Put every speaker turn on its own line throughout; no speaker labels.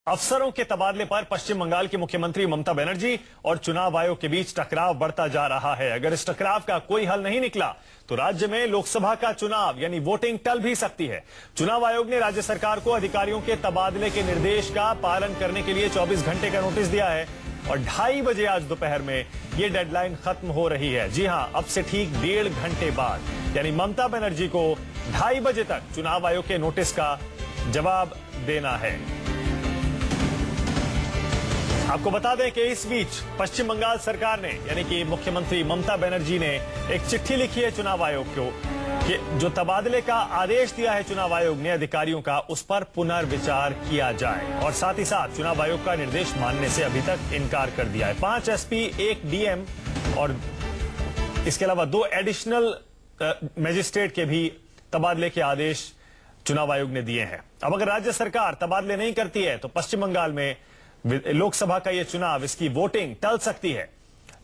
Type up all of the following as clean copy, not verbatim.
अफसरों के तबादले पर पश्चिम बंगाल की मुख्यमंत्री ममता बनर्जी और चुनाव आयोग के बीच टकराव बढ़ता जा रहा है। अगर इस टकराव का कोई हल नहीं निकला तो राज्य में लोकसभा का चुनाव यानी वोटिंग टल भी सकती है। चुनाव आयोग ने राज्य सरकार को अधिकारियों के तबादले के निर्देश का पालन करने के लिए 24 घंटे का नोटिस दिया है और 2:30 बजे आज दोपहर में ये डेडलाइन खत्म हो रही है। जी हां, अब से ठीक 1.5 घंटे बाद यानी ममता बनर्जी को 2:30 बजे तक चुनाव आयोग के नोटिस का जवाब देना है। आपको बता दें कि इस बीच पश्चिम बंगाल सरकार ने यानी कि मुख्यमंत्री ममता बनर्जी ने एक चिट्ठी लिखी है चुनाव आयोग को कि जो तबादले का आदेश दिया है चुनाव आयोग ने अधिकारियों का, उस पर पुनर्विचार किया जाए और साथ ही साथ चुनाव आयोग का निर्देश मानने से अभी तक इनकार कर दिया है। 5 एसपी, 1 डीएम और इसके अलावा 2 एडिशनल मजिस्ट्रेट के भी तबादले के आदेश चुनाव आयोग ने दिए हैं। अब अगर राज्य सरकार तबादले नहीं करती है तो पश्चिम बंगाल में लोकसभा का यह चुनाव, इसकी वोटिंग टल सकती है।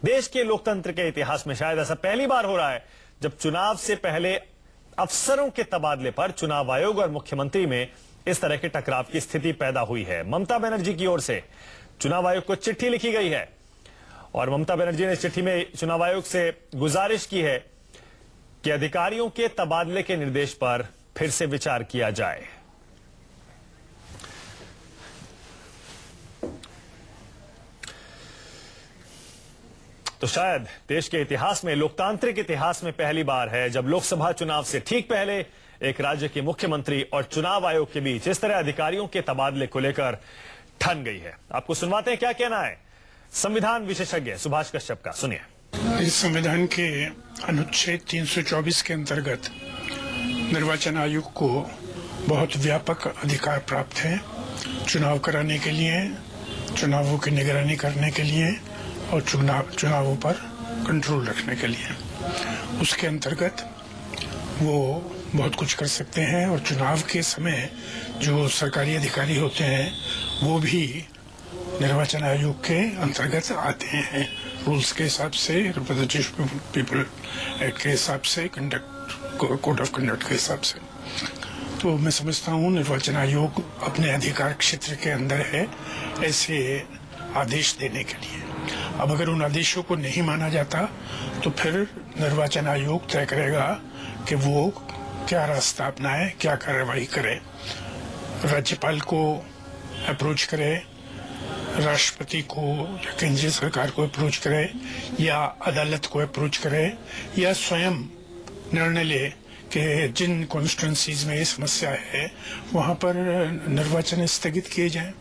देश के लोकतंत्र के इतिहास में शायद ऐसा पहली बार हो रहा है जब चुनाव से पहले अफसरों के तबादले पर चुनाव आयोग और मुख्यमंत्री में इस तरह के टकराव की स्थिति पैदा हुई है। ममता बनर्जी की ओर से चुनाव आयोग को चिट्ठी लिखी गई है और ममता बनर्जी ने इस चिट्ठी में चुनाव आयोग से गुजारिश की है कि अधिकारियों के तबादले के निर्देश पर फिर से विचार किया जाए। तो शायद देश के इतिहास में, लोकतांत्रिक इतिहास में पहली बार है जब लोकसभा चुनाव से ठीक पहले एक राज्य के मुख्यमंत्री और चुनाव आयोग के बीच इस तरह अधिकारियों के तबादले को लेकर ठन गई है। आपको सुनवाते हैं क्या कहना है संविधान विशेषज्ञ सुभाष कश्यप का, सुनिए।
इस संविधान के अनुच्छेद 324 के अंतर्गत निर्वाचन आयोग को बहुत व्यापक अधिकार प्राप्त है चुनाव कराने के लिए, चुनावों की निगरानी करने के लिए और चुनावों पर कंट्रोल रखने के लिए। उसके अंतर्गत वो बहुत कुछ कर सकते हैं और चुनाव के समय जो सरकारी अधिकारी होते हैं वो भी निर्वाचन आयोग के अंतर्गत आते हैं। रूल्स के हिसाब से, रिप्रेजेंटेशन पीपल एक्ट के हिसाब से, कोड ऑफ कंडक्ट के हिसाब से। तो मैं समझता हूँ निर्वाचन आयोग अपने अधिकार क्षेत्र के अंदर है ऐसे आदेश देने के लिए। अब अगर उन आदेशों को नहीं माना जाता तो फिर निर्वाचन आयोग तय करेगा कि वो क्या रास्ता अपनाए, क्या कार्रवाई करे। राज्यपाल को अप्रोच करे, राष्ट्रपति को या केंद्रीय सरकार को अप्रोच करे या अदालत को अप्रोच करे या स्वयं निर्णय ले कि जिन कॉन्स्टिट्यूएंसीज में ये समस्या है वहां पर निर्वाचन स्थगित किए जाएं।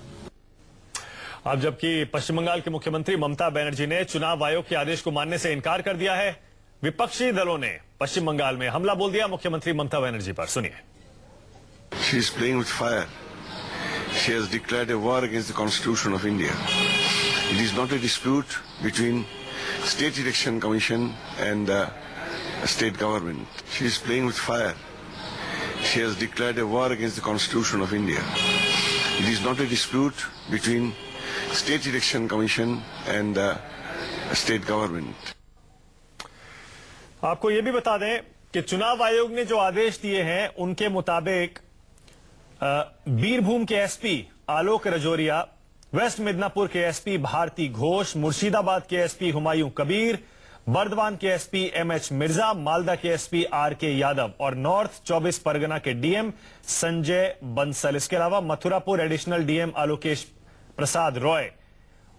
अब जबकि पश्चिम बंगाल के मुख्यमंत्री ममता बनर्जी ने चुनाव आयोग के आदेश को मानने से इनकार कर दिया है, विपक्षी दलों ने पश्चिम बंगाल में हमला बोल दिया मुख्यमंत्री ममता बनर्जी पर, सुनिए।
She is playing with fire. She has declared a war against the Constitution of India. It is not a dispute between State Election Commission and the state government. She is playing with fire. She has declared a war against the Constitution of India. It is not a dispute between State Election Commission and the state government.
आपको यह भी बता दें कि चुनाव आयोग ने जो आदेश दिए हैं उनके मुताबिक बीरभूम के एसपी आलोक रजौरिया, वेस्ट मिदनापुर के एसपी भारती घोष, मुर्शिदाबाद के एसपी हुमायूं कबीर, बर्दवान के एसपी एमएच मिर्जा, मालदा के एसपी आरके यादव और नॉर्थ 24 परगना के डीएम संजय बंसल, इसके अलावा मथुरापुर एडिशनल डीएम आलोकेश प्रसाद रॉय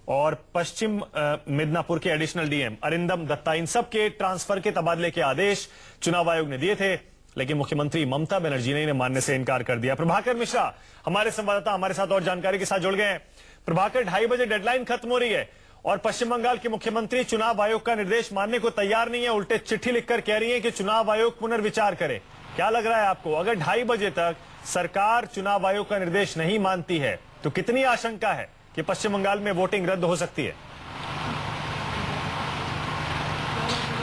और पश्चिम मिदनापुर के एडिशनल डीएम अरिंदम दत्ता, इन सब के ट्रांसफर के तबादले के आदेश चुनाव आयोग ने दिए थे, लेकिन मुख्यमंत्री ममता बनर्जी ने इन्हें मानने से इनकार कर दिया। प्रभाकर मिश्रा हमारे संवाददाता हमारे साथ और जानकारी के साथ जुड़ गए हैं। प्रभाकर, 2:30 बजे डेडलाइन खत्म हो रही है और पश्चिम बंगाल के मुख्यमंत्री चुनाव आयोग का निर्देश मानने को तैयार नहीं है, उल्टे चिट्ठी लिखकर कह रही है कि चुनाव आयोग पुनर्विचार करे। क्या लग रहा है आपको, अगर 2:30 बजे तक सरकार चुनाव आयोग का निर्देश नहीं मानती है तो कितनी आशंका है कि पश्चिम बंगाल में वोटिंग रद्द हो सकती है?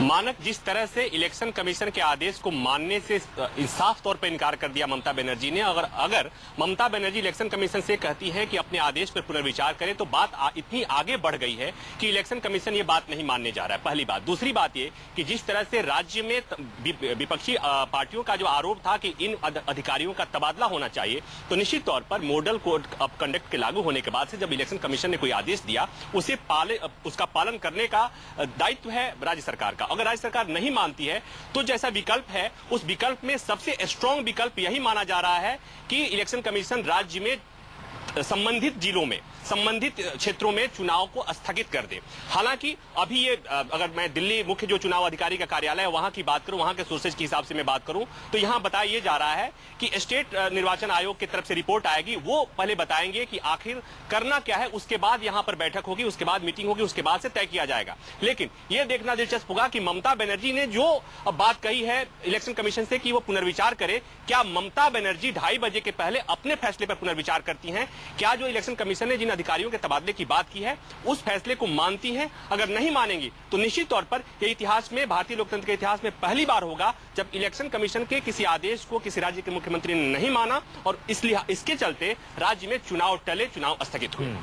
मानक जिस तरह से इलेक्शन कमीशन के आदेश को मानने से साफ तौर पर इनकार कर दिया ममता बनर्जी ने। अगर ममता बनर्जी इलेक्शन कमीशन से कहती है कि अपने आदेश पर पुनर्विचार करे तो बात इतनी आगे बढ़ गई है कि इलेक्शन कमीशन ये बात नहीं मानने जा रहा है, पहली बात। दूसरी बात ये कि जिस तरह से राज्य में विपक्षी पार्टियों का जो आरोप था कि इन अधिकारियों का तबादला होना चाहिए, तो निश्चित तौर पर मॉडल कोड ऑफ कंडक्ट के लागू होने के बाद से जब इलेक्शन कमीशन ने कोई आदेश दिया उसका पालन करने का दायित्व है राज्य सरकार का। अगर राज्य सरकार नहीं मानती है तो जैसा विकल्प है उस विकल्प में सबसे स्ट्रांग विकल्प यही माना जा रहा है कि इलेक्शन कमीशन राज्य में संबंधित जिलों में, संबंधित क्षेत्रों में चुनाव को स्थगित कर दे। हालांकि अभी ये अगर मैं दिल्ली मुख्य जो चुनाव अधिकारी का कार्यालय है वहां की बात करूं, वहां के सोर्सेज के हिसाब से मैं बात करूं तो यहां बताया जा रहा है कि स्टेट निर्वाचन आयोग की तरफ से रिपोर्ट आएगी, वो पहले बताएंगे कि आखिर करना क्या है, उसके बाद यहां पर बैठक होगी, उसके बाद मीटिंग होगी, उसके बाद से तय किया जाएगा। लेकिन यह देखना दिलचस्प होगा कि ममता बनर्जी ने जो बात कही है इलेक्शन कमीशन से कि वो पुनर्विचार करे, क्या ममता बनर्जी 2:30 बजे के पहले अपने फैसले पर पुनर्विचार करती हैं? क्या जो इलेक्शन कमीशन ने जिन अधिकारियों के तबादले की बात की है उस फैसले को मानती हैं? अगर नहीं मानेंगी तो निश्चित तौर पर यह इतिहास में, भारतीय लोकतंत्र के इतिहास में पहली बार होगा जब इलेक्शन कमीशन के किसी आदेश को किसी राज्य के मुख्यमंत्री ने नहीं माना और इसलिए इसके चलते राज्य में चुनाव टले, चुनाव स्थगित हुए।